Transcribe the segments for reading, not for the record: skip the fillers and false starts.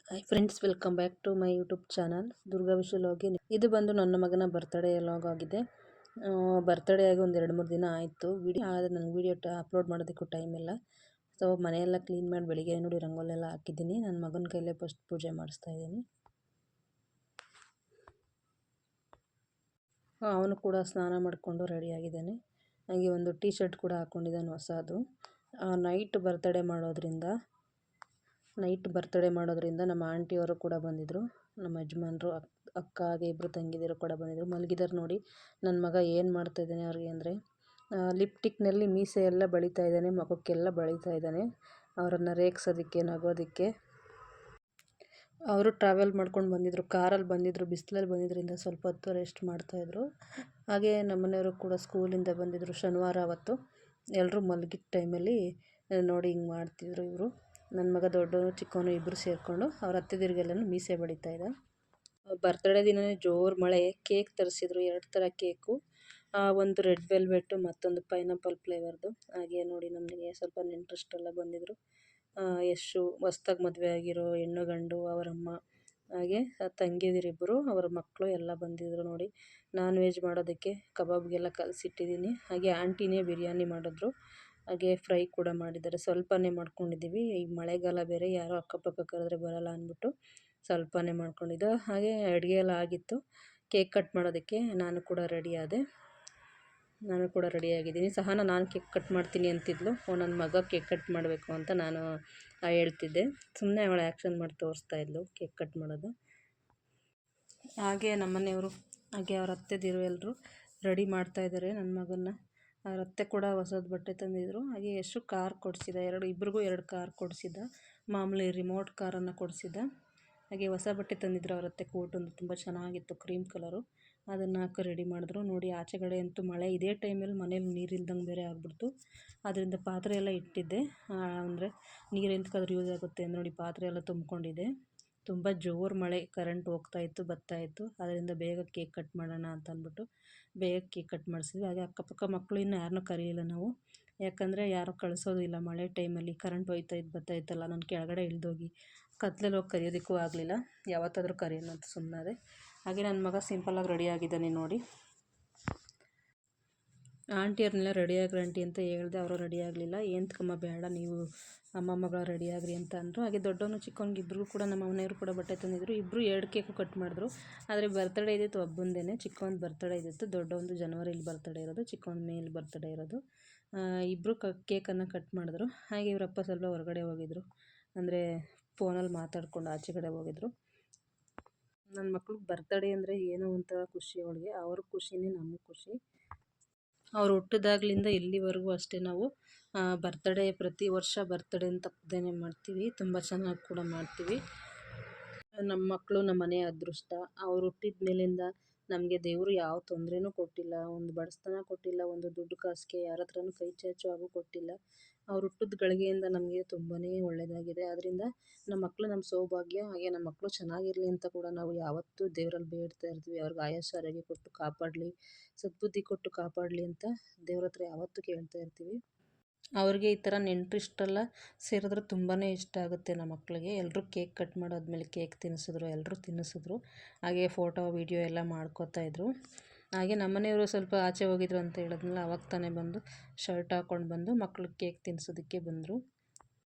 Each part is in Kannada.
Hi friends, welcome back to my YouTube channel Durga Vishu login. ಇದು ಬಂದು ನನ್ನ ಮಗನ ಬರ್ತ್ಡೇ ಲಾಗ್ ಆಗಿದೆ. ಬರ್ತ್ಡೇ ಆಗಿ ಒಂದು 2-3 ದಿನ ಆಯಿತು. ಆದರೆ ನನಗೆ ವಿಡಿಯೋ ಅಪ್ಲೋಡ್ ಮಾಡೋದಕ್ಕೂ ಟೈಮ್ ಇಲ್ಲ. ಸೊ ಮನೆಯೆಲ್ಲ ಕ್ಲೀನ್ ಮಾಡಿ ಬೆಳಿಗ್ಗೆ ನೋಡಿ ರಂಗೋಲಿ ಎಲ್ಲ ಹಾಕಿದ್ದೀನಿ. ನನ್ನ ಮಗನ ಕೈಲೇ ಫಸ್ಟ್ ಪೂಜೆ ಮಾಡಿಸ್ತಾ ಇದ್ದೀನಿ. ಅವನು ಕೂಡ ಸ್ನಾನ ಮಾಡಿಕೊಂಡು ರೆಡಿಯಾಗಿದ್ದಾನೆ. ಹಾಗೆ ಒಂದು ಟೀ ಶರ್ಟ್ ಕೂಡ ಹಾಕ್ಕೊಂಡಿದ್ದಾನೆ ಹೊಸದು. ನೈಟ್ ಬರ್ತ್ಡೇ ಮಾಡೋದ್ರಿಂದ ನಮ್ಮ ಆಂಟಿಯವರು ಕೂಡ ಬಂದಿದ್ದರು. ನಮ್ಮ ಯಜಮಾನ್ರು, ಅಕ್ಕ, ಹಾಗೆ ಇಬ್ಬರು ತಂಗಿದಿರು ಕೂಡ ಬಂದಿದ್ದರು. ಮಲಗಿದ್ದಾರೆ ನೋಡಿ. ನನ್ನ ಮಗ ಏನು ಮಾಡ್ತಾಯಿದ್ದಾನೆ ಅವ್ರಿಗೆ ಅಂದರೆ, ಲಿಪ್ಟಿಕ್ನಲ್ಲಿ ಮೀಸೆ ಎಲ್ಲ ಬಳಿತಾ ಇದ್ದಾನೆ, ಮುಖಕ್ಕೆಲ್ಲ ಬಳಿತಾ ಇದ್ದಾನೆ. ಅವರನ್ನು ರೇಗಿಸೋದಕ್ಕೆ, ನಗೋದಕ್ಕೆ. ಅವರು ಟ್ರಾವೆಲ್ ಮಾಡ್ಕೊಂಡು ಬಂದಿದ್ದರು, ಕಾರಲ್ಲಿ ಬಂದಿದ್ದರು. ಬಿಸಿಲಲ್ಲಿ ಬಂದಿದ್ದರಿಂದ ಸ್ವಲ್ಪ ಹೊತ್ತು ರೆಸ್ಟ್ ಮಾಡ್ತಾಯಿದ್ರು. ಹಾಗೆ ನಮ್ಮನೆಯವರು ಕೂಡ ಸ್ಕೂಲಿಂದ ಬಂದಿದ್ದರು ಶನಿವಾರ ಅವತ್ತು. ಎಲ್ಲರೂ ಮಲಗಿದ ಟೈಮಲ್ಲಿ ನೋಡಿ ಹಿಂಗೆ ಮಾಡ್ತಿದ್ರು ಇವರು. ನನ್ನ ಮಗ ದೊಡ್ಡವನು ಚಿಕ್ಕವನು ಇಬ್ಬರು ಸೇರಿಕೊಂಡು ಅವ್ರ ಅತ್ತೆದಿರಿಗೆಲ್ಲನೂ ಮೀಸೆ ಬಡಿತಾ ಇದ್ದ. ಬರ್ತ್ಡೇ ದಿನವೇ ಜೋರು ಮಳೆ. ಕೇಕ್ ತರಿಸಿದ್ರು, 2 ಥರ ಕೇಕು. ಒಂದು ರೆಡ್ ವೆಲ್ವೆಟ್ಟು, ಮತ್ತೊಂದು ಪೈನಾಪಲ್ ಫ್ಲೇವರ್ದು. ಹಾಗೆ ನೋಡಿ ನಮಗೆ ಸ್ವಲ್ಪ ನೆಂಟರಿಷ್ಟೆಲ್ಲ ಬಂದಿದ್ದರು. ಯಶು, ಹೊಸ್ದಾಗಿ ಮದುವೆ ಆಗಿರೋ ಹೆಣ್ಣು ಗಂಡು, ಅವರಮ್ಮ, ಹಾಗೆ ತಂಗಿದಿರಿಬ್ಬರು, ಅವರ ಮಕ್ಕಳು ಎಲ್ಲ ಬಂದಿದ್ದರು ನೋಡಿ. ನಾನ್ ವೆಜ್ ಮಾಡೋದಕ್ಕೆ ಕಬಾಬ್ಗೆಲ್ಲ ಕಲಸಿಟ್ಟಿದ್ದೀನಿ. ಹಾಗೆ ಆಂಟಿನೇ ಬಿರಿಯಾನಿ ಮಾಡಿದ್ರು. ಹಾಗೆ ಫ್ರೈ ಕೂಡ ಮಾಡಿದ್ದಾರೆ. ಸ್ವಲ್ಪನೇ ಮಾಡ್ಕೊಂಡಿದ್ದೀವಿ. ಈಗ ಮಳೆಗಾಲ ಬೇರೆ, ಯಾರೋ ಅಕ್ಕಪಕ್ಕ ಕರೆದ್ರೆ ಬರೋಲ್ಲ ಅಂದ್ಬಿಟ್ಟು ಸ್ವಲ್ಪನೇ ಮಾಡ್ಕೊಂಡಿದ್ದು. ಹಾಗೆ ಅಡುಗೆ ಎಲ್ಲ ಆಗಿತ್ತು. ಕೇಕ್ ಕಟ್ ಮಾಡೋದಕ್ಕೆ ನಾನು ಕೂಡ ರೆಡಿಯಾಗಿದ್ದೀನಿ. ಸಹನ ನಾನು ಕೇಕ್ ಕಟ್ ಮಾಡ್ತೀನಿ ಅಂತಿದ್ಲು. ನನ್ನ ಮಗ ಕೇಕ್ ಕಟ್ ಮಾಡಬೇಕು ಅಂತ ನಾನು ಹೇಳ್ತಿದ್ದೆ. ಸುಮ್ಮನೆ ಅವಳು ಆ್ಯಕ್ಷನ್ ಮಾಡಿ ತೋರಿಸ್ತಾ ಇದ್ಲು ಕೇಕ್ ಕಟ್ ಮಾಡೋದು. ಹಾಗೆ ನಮ್ಮನೆಯವರು, ಹಾಗೆ ಅವ್ರ ಅತ್ತೆದಿರು ಎಲ್ಲರೂ ರೆಡಿ ಮಾಡ್ತಾಯಿದ್ದಾರೆ ನನ್ನ ಮಗನ್ನ. ಅವ್ರ ಅತ್ತೆ ಕೂಡ ಹೊಸದು ಬಟ್ಟೆ ತಂದಿದ್ರು. ಹಾಗೆ ಎಷ್ಟು ಕಾರ್ ಕೊಡಿಸಿದ, ಇಬ್ರಿಗೂ 2 ಕಾರ್ ಕೊಡಿಸಿದ್ದ. ಮಾಮೂಲಿ ರಿಮೋಟ್ ಕಾರನ್ನು ಕೊಡಿಸಿದ್ದ. ಹಾಗೆ ಹೊಸ ಬಟ್ಟೆ ತಂದಿದ್ರು ಅವ್ರ ಅತ್ತೆ. ಕೋಟೊಂದು ತುಂಬ ಚೆನ್ನಾಗಿತ್ತು, ಕ್ರೀಮ್ ಕಲರು. ಅದನ್ನು ಹಾಕಿ ರೆಡಿ ಮಾಡಿದ್ರು ನೋಡಿ. ಆಚೆಗಡೆ ಅಂತೂ ಮಳೆ. ಇದೇ ಟೈಮಲ್ಲಿ ಮನೇಲಿ ನೀರು ಇಲ್ದಂಗೆ ಬೇರೆ ಆಗ್ಬಿಡ್ತು. ಅದರಿಂದ ಪಾತ್ರೆ ಎಲ್ಲ ಇಟ್ಟಿದ್ದೆ, ಅಂದರೆ ನೀರು ಎಂತಕ್ಕಾದ್ರೂ ಯೂಸ್ ಆಗುತ್ತೆ ಅಂತ ನೋಡಿ ಪಾತ್ರೆ ಎಲ್ಲ ತುಂಬ್ಕೊಂಡಿದ್ದೆ. ತುಂಬ ಜೋರು ಮಳೆ, ಕರೆಂಟ್ ಹೋಗ್ತಾಯಿತ್ತು ಬರ್ತಾಯಿತ್ತು. ಅದರಿಂದ ಬೇಗ ಕೇಕ್ ಕಟ್ ಮಾಡೋಣ ಅಂತ ಅಂದ್ಬಿಟ್ಟು ಬೇಗ ಕೇಕ್ ಕಟ್ ಮಾಡಿಸಿದ್ವಿ. ಹಾಗೆ ಅಕ್ಕಪಕ್ಕ ಮಕ್ಕಳು ಇನ್ನೂ ಯಾರನ್ನೂ ಕರೆಯಿಲ್ಲ ನಾವು, ಯಾಕಂದರೆ ಯಾರೂ ಕಳಿಸೋದು ಇಲ್ಲ ಮಳೆ ಟೈಮಲ್ಲಿ. ಕರೆಂಟ್ ಬರ್ತಾಯಿತ್ತಲ್ಲ, ನಾನು ಕೆಳಗಡೆ ಇಳಿದೋಗಿ ಕತ್ಲಲ್ಲಿ ಹೋಗಿ ಕರೆಯೋದಕ್ಕೂ ಆಗಲಿಲ್ಲ. ಯಾವತ್ತಾದರೂ ಕರೆಯೋಣ ಅಂತ ಸುಮ್ಮನಾದೆ. ಹಾಗೆ ನನ್ನ ಮಗ ಸಿಂಪಲಾಗಿ ರೆಡಿಯಾಗಿದ್ದಾನೆ ನೋಡಿ. ಆಂಟಿಯವ್ರನ್ನೆಲ್ಲ ರೆಡಿಯಾಗ್ರಿ ಆಂಟಿ ಅಂತ ಹೇಳಿದೆ, ಅವರು ರೆಡಿ ಆಗಲಿಲ್ಲ. ಎಂತಕ್ಕಮ್ಮ ಬೇಡ, ನೀವು ಅಮ್ಮಮ್ಮಗಳು ರೆಡಿಯಾಗ್ರಿ ಅಂತ ಅಂದರು. ಹಾಗೆ ದೊಡ್ಡವನು ಚಿಕ್ಕವನಿಗೆ ಇಬ್ಬರಿಗೂ ಕೂಡ ನಮ್ಮ ಮನೆಯವರು ಕೂಡ ಬಟ್ಟೆ ತಂದಿದ್ರು. ಇಬ್ಬರು 2 ಕೇಕು ಕಟ್ ಮಾಡಿದ್ರು. ಆದರೆ ಬರ್ತ್ಡೇ ಇದ್ದಿತ್ತು ಒಬ್ಬಂದೇ. ಚಿಕ್ಕವನ ಬರ್ತ್ಡೇ ಇದ್ದಿತ್ತು, ದೊಡ್ಡವನದು ಜನವರಿಲಿ ಬರ್ತ್ಡೇ ಇರೋದು, ಚಿಕ್ಕವನ ಮೇಲಿ ಬರ್ತ್ಡೇ ಇರೋದು. ಇಬ್ಬರು ಕೇಕನ್ನು ಕಟ್ ಮಾಡಿದ್ರು. ಹಾಗೆ ಇವರಪ್ಪ ಸ್ವಲ್ಪ ಹೊರಗಡೆ ಹೋಗಿದ್ರು, ಅಂದರೆ ಫೋನಲ್ಲಿ ಮಾತಾಡ್ಕೊಂಡು ಆಚೆ ಕಡೆ ಹೋಗಿದ್ರು. ನನ್ನ ಮಕ್ಳಿಗೆ ಬರ್ತ್ಡೇ ಅಂದರೆ ಏನೋ ಒಂಥರ ಖುಷಿ ಅವಳಿಗೆ. ಅವ್ರ ಖುಷಿನೇ ನಮಗೆ ಖುಷಿ. ಅವ್ರು ಹುಟ್ಟಿದಾಗ್ಲಿಂದ ಇಲ್ಲಿವರೆಗೂ ಅಷ್ಟೇ ನಾವು ಬರ್ತ್ಡೇ, ಪ್ರತಿ ವರ್ಷ ಬರ್ತ್ಡೇ ಅಂತ ತಪ್ಪದೇನೆ ಮಾಡ್ತೀವಿ. ತುಂಬ ಚೆನ್ನಾಗಿ ಕೂಡ ಮಾಡ್ತೀವಿ. ನಮ್ಮ ಮಕ್ಕಳು ನಮ್ಮ ಮನೆಯ ಅದೃಷ್ಟ. ಅವ್ರು ಹುಟ್ಟಿದ ಮೇಲಿಂದ ನಮಗೆ ದೇವರು ಯಾವ ತೊಂದರೆನೂ ಕೊಟ್ಟಿಲ್ಲ, ಒಂದು ಬಡತನ ಕೊಟ್ಟಿಲ್ಲ, ಒಂದು ದುಡ್ಡು ಕಾಸಿಗೆ ಯಾರ ಹತ್ರನೂ ಕೈ ಚಾಚುವಾಗೂ ಕೊಟ್ಟಿಲ್ಲ. ಅವ್ರು ಹುಟ್ಟಿದ ಗಳಿಗೆಯಿಂದ ನಮಗೆ ತುಂಬಾ ಒಳ್ಳೆಯದಾಗಿದೆ. ಆದ್ದರಿಂದ ನಮ್ಮ ಮಕ್ಕಳು ನಮ್ಮ ಸೌಭಾಗ್ಯ. ಹಾಗೆ ನಮ್ಮ ಮಕ್ಕಳು ಚೆನ್ನಾಗಿರಲಿ ಅಂತ ಕೂಡ ನಾವು ಯಾವತ್ತೂ ದೇವರಲ್ಲಿ ಬೇಡ್ತಾ ಇರ್ತೀವಿ. ಅವ್ರಿಗೆ ಆಯಸ್ಸು ಆರೋಗ್ಯ ಕೊಟ್ಟು ಕಾಪಾಡಲಿ, ಸದ್ಬುದ್ಧಿ ಕೊಟ್ಟು ಕಾಪಾಡಲಿ ಅಂತ ದೇವ್ರ ಹತ್ರ ಯಾವತ್ತೂ ಕೇಳ್ತಾ ಇರ್ತೀವಿ. ಅವ್ರಿಗೆ ಈ ಥರ ನೆಂಟರಿಷ್ಟೆಲ್ಲ ಸೇರಿದ್ರೆ ತುಂಬಾ ಇಷ್ಟ ಆಗುತ್ತೆ ನಮ್ಮ ಮಕ್ಕಳಿಗೆ. ಎಲ್ಲರೂ ಕೇಕ್ ಕಟ್ ಮಾಡಾದ್ಮೇಲೆ ಕೇಕ್ ತಿನ್ನಿಸಿದ್ರು, ಎಲ್ಲರೂ ತಿನ್ನಿಸಿದ್ರು. ಹಾಗೆ ಫೋಟೋ ವೀಡಿಯೋ ಎಲ್ಲ ಮಾಡ್ಕೋತಾಯಿದ್ರು. ಹಾಗೆ ನಮ್ಮನೆಯವರು ಸ್ವಲ್ಪ ಆಚೆ ಹೋಗಿದ್ರು ಅಂತ ಹೇಳಿದ್ನಲ್ಲ, ಅವಾಗ ತಾನೇ ಬಂದು ಶರ್ಟ್ ಹಾಕ್ಕೊಂಡು ಬಂದು ಮಕ್ಳಿಗೆ ಕೇಕ್ ತಿನ್ನಿಸೋದಕ್ಕೆ ಬಂದರು.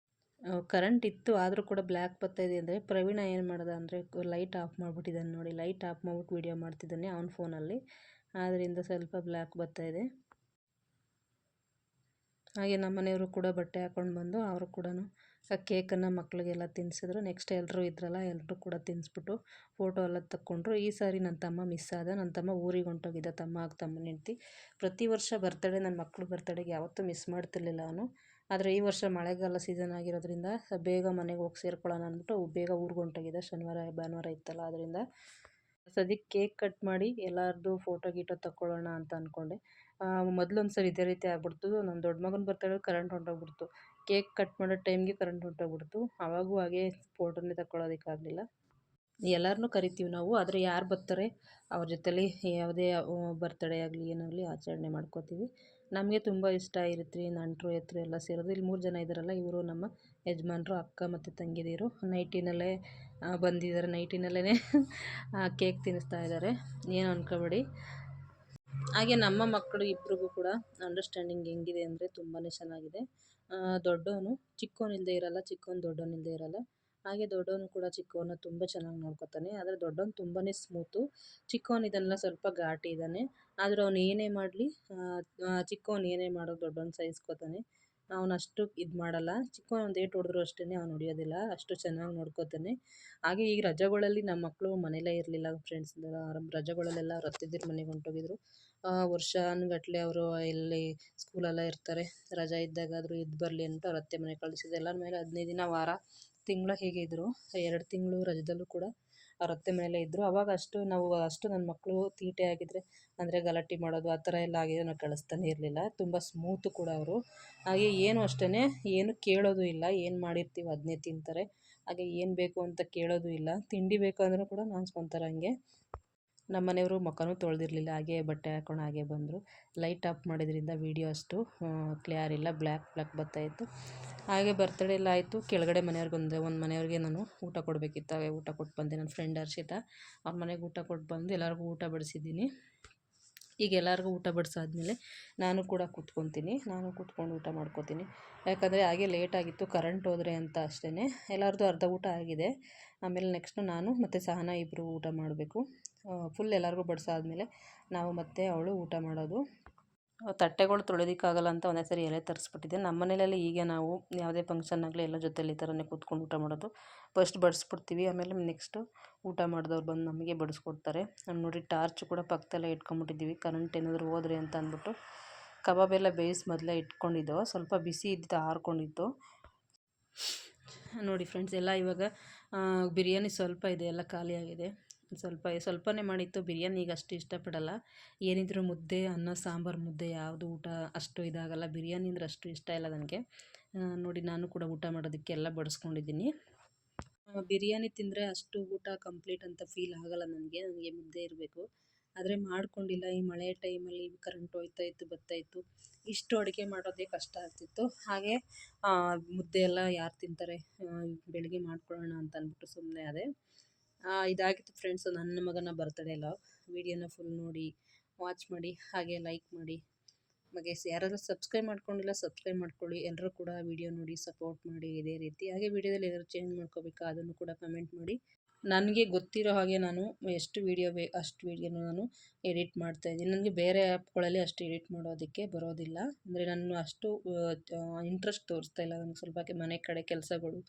ಕರೆಂಟ್ ಇತ್ತು, ಆದರೂ ಕೂಡ ಬ್ಲ್ಯಾಕ್ ಬರ್ತಾಯಿದೆ ಅಂದರೆ ಪ್ರವೀಣ ಏನು ಮಾಡ್ದ ಅಂದರೆ ಲೈಟ್ ಆಫ್ ಮಾಡಿಬಿಟ್ಟಿದ್ದಾನೆ ನೋಡಿ. ಲೈಟ್ ಆಫ್ ಮಾಡಿಬಿಟ್ಟು ವೀಡಿಯೋ ಮಾಡ್ತಿದ್ದಾನೆ ಅವನ ಫೋನಲ್ಲಿ. ಆದ್ದರಿಂದ ಸ್ವಲ್ಪ ಬ್ಲ್ಯಾಕ್ ಬರ್ತಾಯಿದೆ. ಹಾಗೆ ನಮ್ಮನೆಯವರು ಕೂಡ ಬಟ್ಟೆ ಹಾಕ್ಕೊಂಡು ಬಂದು ಅವರು ಕೂಡ ಕೇಕನ್ನು ಮಕ್ಕಳಿಗೆಲ್ಲ ತಿನ್ನಿಸಿದ್ರು. ನೆಕ್ಸ್ಟ್ ಎಲ್ಲರೂ ಇದ್ರಲ್ಲ, ಎಲ್ಲರೂ ಕೂಡ ತಿನ್ನಿಸ್ಬಿಟ್ಟು ಫೋಟೋ ಎಲ್ಲ ತಕ್ಕೊಂಡ್ರು. ಈ ಸಾರಿ ನನ್ನ ತಮ್ಮ ಮಿಸ್ ಆದ. ನನ್ನ ತಮ್ಮ ಊರಿಗೆ ಹೊಂಟೋಗಿದ್ದ, ತಮ್ಮನ ಹೆಂಡ್ತಿ. ಪ್ರತಿ ವರ್ಷ ಬರ್ತ್ಡೇ, ನನ್ನ ಮಕ್ಕಳು ಬರ್ತ್ಡೇಗೆ ಯಾವತ್ತೂ ಮಿಸ್ ಮಾಡ್ತಿರ್ಲಿಲ್ಲ ಅವನು. ಆದರೆ ಈ ವರ್ಷ ಮಳೆಗಾಲ ಸೀಸನ್ ಆಗಿರೋದ್ರಿಂದ ಬೇಗ ಮನೆಗೆ ಹೋಗಿ ಸೇರ್ಕೊಳ್ಳೋಣ ಅಂದ್ಬಿಟ್ಟು ಬೇಗ ಊರಿಗೆ ಹೊಂಟೋಗಿದ್ದ. ಶನಿವಾರ ಭಾನುವಾರ ಇತ್ತಲ್ಲ, ಅದರಿಂದ ಸದ್ಯಕ್ಕೆ ಕೇಕ್ ಕಟ್ ಮಾಡಿ ಎಲ್ಲರದ್ದು ಫೋಟೋ ಗೀಟೋ ತಗೊಳ್ಳೋಣ ಅಂತ ಅಂದ್ಕೊಂಡೆ. ಮೊದಲೊಂದು ಸರಿ ಇದೇ ರೀತಿ ಆಗ್ಬಿಡ್ತು. ನನ್ನ ದೊಡ್ಡ ಮಗನ ಬರ್ತಡೇ ಕರೆಂಟ್ ಹೊಂಟೋಗ್ಬಿಡ್ತು. ಕೇಕ್ ಕಟ್ ಮಾಡೋ ಟೈಮ್ಗೆ ಕರೆಂಟ್ ಹೊಂಟೋಗ್ಬಿಡ್ತು. ಆವಾಗೂ ಹಾಗೆ ಫೋಟೋನೇ ತಗೊಳ್ಳೋದಕ್ಕಾಗಲಿಲ್ಲ. ಎಲ್ಲರನ್ನೂ ಕರಿತೀವಿ ನಾವು, ಆದರೆ ಯಾರು ಬರ್ತಾರೆ ಅವ್ರ ಜೊತೆಲಿ ಯಾವುದೇ ಬರ್ತ್ಡೇ ಆಗಲಿ ಏನಾಗಲಿ ಆಚರಣೆ ಮಾಡ್ಕೋತೀವಿ. ನಮಗೆ ತುಂಬ ಇಷ್ಟ ಇರುತ್ತೆ ನೆಂಟರು ಎಲ್ಲ ಸೇರೋದು. ಇಲ್ಲಿ 3 ಜನ ಇದ್ದಾರಲ್ಲ, ಇವರು ನಮ್ಮ ಯಜಮಾನ್ರು, ಅಕ್ಕ ಮತ್ತು ತಂಗಿದಿರು ನೈಟಿನಲ್ಲೇ ಬಂದಿದ್ದಾರೆ. ನೈಟಿನಲ್ಲೇ ಕೇಕ್ ತಿನ್ನಿಸ್ತಾ ಇದ್ದಾರೆ, ಏನು ಅಂದ್ಕೋಬೇಡಿ. ಹಾಗೆ ನಮ್ಮ ಮಕ್ಕಳು ಇಬ್ರಿಗೂ ಕೂಡ ಅಂಡರ್ಸ್ಟ್ಯಾಂಡಿಂಗ್ ಹೆಂಗಿದೆ ಅಂದರೆ ತುಂಬಾ ಚೆನ್ನಾಗಿದೆ. ದೊಡ್ಡವನು ಚಿಕ್ಕವನಿಲ್ಲದೆ ಇರಲ್ಲ, ಚಿಕ್ಕವನು ದೊಡ್ಡವನಿಲ್ಲದೆ ಇರಲ್ಲ. ಹಾಗೆ ದೊಡ್ಡವನು ಕೂಡ ಚಿಕ್ಕವನ್ನ ತುಂಬ ಚೆನ್ನಾಗಿ ನೋಡ್ಕೊತಾನೆ. ಆದರೆ ದೊಡ್ಡವನು ತುಂಬಾ ಸ್ಮೂತು, ಚಿಕ್ಕವನು ಇದನ್ನೆಲ್ಲ ಸ್ವಲ್ಪ ಘಾಟಿ ಇದ್ದಾನೆ. ಆದರೂ ಅವನು ಏನೇ ಮಾಡಲಿ, ಚಿಕ್ಕವನು ಏನೇ ಮಾಡೋದು ದೊಡ್ಡವನು ಸಹಿಸ್ಕೊತಾನೆ. ಅವನು ಅಷ್ಟು ಇದು ಮಾಡಲ್ಲ. ಚಿಕ್ಕವನು ಒಂದು ಏಟು ಹೊಡೆದ್ರು ಅಷ್ಟೇ, ಅವನು ಹೊಡಿಯೋದಿಲ್ಲ, ಅಷ್ಟು ಚೆನ್ನಾಗಿ ನೋಡ್ಕೊತಾನೆ. ಹಾಗೆ ಈ ರಜೆಗಳಲ್ಲಿ ನಮ್ಮ ಮಕ್ಕಳು ಮನೇಲೇ ಇರಲಿಲ್ಲ ಫ್ರೆಂಡ್ಸ್. ರಜೆಗಳಲ್ಲೆಲ್ಲ ಅವ್ರ ಅತ್ತಿದ್ದಿರ ಮನೆಗೆ ಹೊಂಟೋಗಿದ್ರು. ವರ್ಷಾನುಗಟ್ಲೆ ಅವರು ಎಲ್ಲಿ ಸ್ಕೂಲೆಲ್ಲ ಇರ್ತಾರೆ, ರಜೆ ಇದ್ದಾಗಾದರೂ ಇದ್ದು ಬರಲಿ ಅಂತ ಅವ್ರ ಅತ್ತೆ ಮನೆಗೆ ಕಳಿಸಿದ್ರು. ಎಲ್ಲರ ಮೇಲೆ 15 ದಿನ, ವಾರ, ತಿಂಗಳು ಹೀಗೆ ಇದ್ದರು. 2 ತಿಂಗಳು ರಜದಲ್ಲೂ ಕೂಡ ಅವ್ರ ಅತ್ತೆ ಮನೆಯಲ್ಲೇ ಇದ್ದರು. ಅವಾಗ ಅಷ್ಟು ನನ್ನ ಮಕ್ಕಳು ತೀಟೆ ಆಗಿದ್ದರೆ, ಅಂದರೆ ಗಲಾಟೆ ಮಾಡೋದು ಆ ಥರ ಎಲ್ಲ ಆಗಿದೆ, ನಾವು ಕಳಿಸ್ತಾನೆ ಇರಲಿಲ್ಲ. ತುಂಬ ಸ್ಮೂತು ಕೂಡ ಅವರು. ಹಾಗೆ ಏನು ಅಷ್ಟೇ, ಏನು ಕೇಳೋದು ಇಲ್ಲ, ಏನು ಮಾಡಿರ್ತೀವಿ ಅದನ್ನೇ ತಿಂತಾರೆ. ಹಾಗೆ ಏನು ಬೇಕು ಅಂತ ಕೇಳೋದು ಇಲ್ಲ. ತಿಂಡಿ ಬೇಕು ಅಂದರೂ ಕೂಡ ನಾನ್ಸ್ಕೊತಾರೆ ಹಂಗೆ. ನಮ್ಮ ಮನೆಯವರು ಮುಖನೂ ತೊಳೆದಿರಲಿಲ್ಲ, ಹಾಗೆ ಬಟ್ಟೆ ಹಾಕ್ಕೊಂಡು ಹಾಗೆ ಬಂದರು. ಲೈಟ್ ಆಫ್ ಮಾಡಿದ್ರಿಂದ ವೀಡಿಯೋ ಅಷ್ಟು ಕ್ಲಿಯರ್ ಇಲ್ಲ, ಬ್ಲ್ಯಾಕ್ ಬರ್ತಾಯಿತ್ತು. ಹಾಗೆ ಬರ್ತಡೇ ಎಲ್ಲ ಆಯಿತು. ಕೆಳಗಡೆ ಮನೆಯವ್ರಿಗೆ ಒಂದು ಮನೆಯವ್ರಿಗೆ ನಾನು ಊಟ ಕೊಡಬೇಕಿತ್ತು. ಹಾಗೆ ಊಟ ಕೊಟ್ಟು ಬಂದೆ. ನನ್ನ ಫ್ರೆಂಡ್ ಹರ್ಷಿತಾ, ಅವ್ರ ಮನೆಗೆ ಊಟ ಕೊಟ್ಟು ಬಂದು ಎಲ್ಲರಿಗೂ ಊಟ ಬಡಿಸಿದ್ದೀನಿ. ಈಗ ಎಲ್ಲರಿಗೂ ಊಟ ಬಡಿಸಾದ್ಮೇಲೆ ನಾನು ಕೂಡ ಕೂತ್ಕೊತೀನಿ. ನಾನು ಕೂತ್ಕೊಂಡು ಊಟ ಮಾಡ್ಕೊತೀನಿ. ಯಾಕಂದರೆ ಹಾಗೆ ಲೇಟಾಗಿತ್ತು, ಕರೆಂಟ್ ಹೋದರೆ ಅಂತ ಅಷ್ಟೇ. ಎಲ್ಲರದ್ದು ಅರ್ಧ ಊಟ ಆಗಿದೆ. ಆಮೇಲೆ ನೆಕ್ಸ್ಟು ನಾನು ಮತ್ತು ಸಹನಾ ಇಬ್ಬರು ಊಟ ಮಾಡಬೇಕು. ಫುಲ್ ಎಲ್ಲರಿಗೂ ಬಡಿಸಾದ್ಮೇಲೆ ನಾವು ಮತ್ತು ಅವಳು ಊಟ ಮಾಡೋದು. ತಟ್ಟೆಗಳು ತೊಳೆಯೋದಕ್ಕಾಗಲ್ಲ ಅಂತ ಒಂದೇ ಸರಿ ಎಲೆ ತರಿಸ್ಬಿಟ್ಟಿದ್ದೆ. ನಮ್ಮ ಮನೇಲಿ ಹೀಗೆ ನಾವು ಯಾವುದೇ ಫಂಕ್ಷನ್ ಆಗಲಿ ಎಲ್ಲ ಜೊತೆಲಿ ಈ ಥರನೇ ಕೂತ್ಕೊಂಡು ಊಟ ಮಾಡೋದು. ಫಸ್ಟ್ ಬಡಿಸ್ಬಿಡ್ತೀವಿ, ಆಮೇಲೆ ನೆಕ್ಸ್ಟು ಊಟ ಮಾಡಿದವ್ರು ಬಂದು ನಮಗೆ ಬಡಿಸ್ಕೊಡ್ತಾರೆ. ನೋಡಿ, ಟಾರ್ಚ್ ಕೂಡ ಪಕ್ಕದಲ್ಲೇ ಇಟ್ಕೊಂಬಿಟ್ಟಿದ್ದೀವಿ, ಕರೆಂಟ್ ಏನಾದರೂ ಹೋದ್ರೆ ಅಂತ ಅಂದ್ಬಿಟ್ಟು. ಕಬಾಬೆಲ್ಲ ಬೇಯಿಸಿ ಮೊದಲೇ ಇಟ್ಕೊಂಡಿದ್ದೋ, ಸ್ವಲ್ಪ ಬಿಸಿ ಇದ್ದು ಆರ್ಕೊಂಡಿತ್ತು. ನೋಡಿ ಫ್ರೆಂಡ್ಸ್, ಎಲ್ಲ ಇವಾಗ ಬಿರಿಯಾನಿ ಸ್ವಲ್ಪ ಇದೆ, ಎಲ್ಲ ಖಾಲಿಯಾಗಿದೆ. ಸ್ವಲ್ಪನೇ ಮಾಡಿತ್ತು. ಬಿರಿಯಾನಿಗೆ ಅಷ್ಟು ಇಷ್ಟಪಡಲ್ಲ. ಏನಿದ್ರು ಮುದ್ದೆ, ಅನ್ನ, ಸಾಂಬಾರು, ಮುದ್ದೆ ಯಾವುದು ಊಟ ಅಷ್ಟು ಇದಾಗಲ್ಲ. ಬಿರಿಯಾನಿ ಅಂದರೆ ಅಷ್ಟು ಇಷ್ಟ ಇಲ್ಲ ನನಗೆ. ನೋಡಿ, ನಾನು ಕೂಡ ಊಟ ಮಾಡೋದಕ್ಕೆ ಎಲ್ಲ ಬಡಿಸ್ಕೊಂಡಿದ್ದೀನಿ. ಬಿರಿಯಾನಿ ತಿಂದರೆ ಅಷ್ಟು ಊಟ ಕಂಪ್ಲೀಟ್ ಅಂತ ಫೀಲ್ ಆಗಲ್ಲ ನನಗೆ ಮುದ್ದೆ ಇರಬೇಕು. ಆದರೆ ಮಾಡ್ಕೊಂಡಿಲ್ಲ. ಈ ಮಳೆ ಟೈಮಲ್ಲಿ ಕರೆಂಟ್ ಹೋಗ್ತಾಯಿತ್ತು ಬರ್ತಾಯಿತ್ತು, ಇಷ್ಟು ಅಡುಗೆ ಮಾಡೋದೇ ಕಷ್ಟ ಆಗ್ತಿತ್ತು. ಹಾಗೆ ಮುದ್ದೆ ಎಲ್ಲ ಯಾರು ತಿಂತಾರೆ, ಬೆಳಗ್ಗೆ ಮಾಡ್ಕೊಳ್ಳೋಣ ಅಂತ ಅಂದ್ಬಿಟ್ಟು ಸುಮ್ಮನೆ ಅದೇ. ಇದಾಗಿತ್ತು ಫ್ರೆಂಡ್ಸು ನನ್ನ ಮಗನ ಬರ್ತಡೇ ಲಾಗ್. ವಿಡಿಯೋನ ಫುಲ್ ನೋಡಿ, ವಾಚ್ ಮಾಡಿ, ಹಾಗೆ ಲೈಕ್ ಮಾಡಿ. ಹಾಗೆ ಯಾರಾದರೂ ಸಬ್ಸ್ಕ್ರೈಬ್ ಮಾಡ್ಕೊಂಡಿಲ್ಲ, ಸಬ್ಸ್ಕ್ರೈಬ್ ಮಾಡ್ಕೊಳ್ಳಿ. ಎಲ್ಲರೂ ಕೂಡ ವಿಡಿಯೋ ನೋಡಿ ಸಪೋರ್ಟ್ ಮಾಡಿ ಇದೇ ರೀತಿ. ಹಾಗೆ ವಿಡಿಯೋದಲ್ಲಿ ಏನಾದರೂ ಚೇಂಜ್ ಮಾಡ್ಕೋಬೇಕಾ ಅದನ್ನು ಕೂಡ ಕಮೆಂಟ್ ಮಾಡಿ. ನನಗೆ ಗೊತ್ತಿರೋ ಹಾಗೆ ನಾನು ಎಷ್ಟು ವೀಡಿಯೋ ಅಷ್ಟು ವೀಡಿಯೋನ ನಾನು ಎಡಿಟ್ ಮಾಡ್ತಾಯಿದ್ದೀನಿ. ನನಗೆ ಬೇರೆ ಆ್ಯಪ್ಗಳಲ್ಲಿ ಅಷ್ಟು ಎಡಿಟ್ ಮಾಡೋದಕ್ಕೆ ಬರೋದಿಲ್ಲ. ಅಂದರೆ ನಾನು ಅಷ್ಟು ಇಂಟ್ರೆಸ್ಟ್ ತೋರಿಸ್ತಾ ಇಲ್ಲ. ನನಗೆ ಸ್ವಲ್ಪ ಮನೆ ಕಡೆ ಕೆಲಸಗಳು,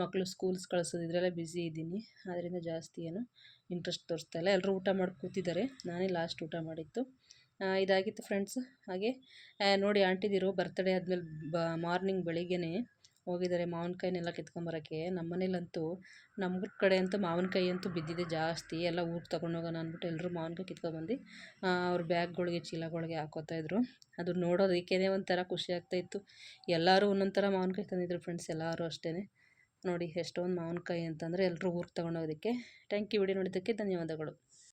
ಮಕ್ಕಳು ಸ್ಕೂಲ್ಸ್ ಕಳಿಸೋದು, ಇದರಲ್ಲೇ ಬ್ಯುಸಿ ಇದ್ದೀನಿ. ಆದ್ದರಿಂದ ಜಾಸ್ತಿ ಏನು ಇಂಟ್ರೆಸ್ಟ್ ತೋರಿಸ್ತಾ ಇಲ್ಲ. ಎಲ್ಲರೂ ಊಟ ಮಾಡಿ ಕೂತಿದ್ದಾರೆ, ನಾನೇ ಲಾಸ್ಟ್ ಊಟ ಮಾಡಿತ್ತು. ಇದಾಗಿತ್ತು ಫ್ರೆಂಡ್ಸ್. ಹಾಗೆ ನೋಡಿ, ಆಂಟಿದಿರು ಬರ್ತಡೇ ಆದಮೇಲೆ ಮಾರ್ನಿಂಗ್ ಬೆಳಿಗ್ಗೆನೇ ಹೋಗಿದ್ದಾರೆ ಮಾವಿನಕಾಯಿನೆಲ್ಲ ಕಿತ್ಕೊಂಬರೋಕ್ಕೆ. ನಮ್ಮ ಮನೇಲಂತೂ, ನಮ್ಮ ಕಡೆ ಅಂತೂ ಮಾವಿನಕಾಯಿ ಅಂತೂ ಬಿದ್ದಿದೆ ಜಾಸ್ತಿ. ಎಲ್ಲ ಊರಿಗೆ ತೊಗೊಂಡೋಗೋಣ ಅಂದ್ಬಿಟ್ಟು ಎಲ್ಲರೂ ಮಾವಿನಕಾಯಿ ಕಿತ್ಕೊಬಂದು ಅವ್ರ ಬ್ಯಾಗ್ಗಳಿಗೆ, ಚೀಲಗಳಿಗೆ ಹಾಕೋತಾಯಿದ್ರು. ಅದು ನೋಡೋದಕ್ಕೇ ಒಂಥರ ಖುಷಿ ಆಗ್ತಾಯಿತ್ತು. ಎಲ್ಲರೂ ಒಂದೊಂದು ಥರ ಮಾವಿನಕಾಯಿ ತಂದಿದ್ರು ಫ್ರೆಂಡ್ಸ್, ಎಲ್ಲರೂ ಅಷ್ಟೇ. ನೋಡಿ ಎಷ್ಟೊಂದು ಮಾವಿನಕಾಯಿ ಅಂತಂದರೆ ಎಲ್ಲರೂ ಊರಿಗೆ ತೊಗೊಂಡೋಗೋದಕ್ಕೆ. Thank you. ವಿಡಿಯೋ ನೋಡಿದ್ದಕ್ಕೆ ಧನ್ಯವಾದಗಳು.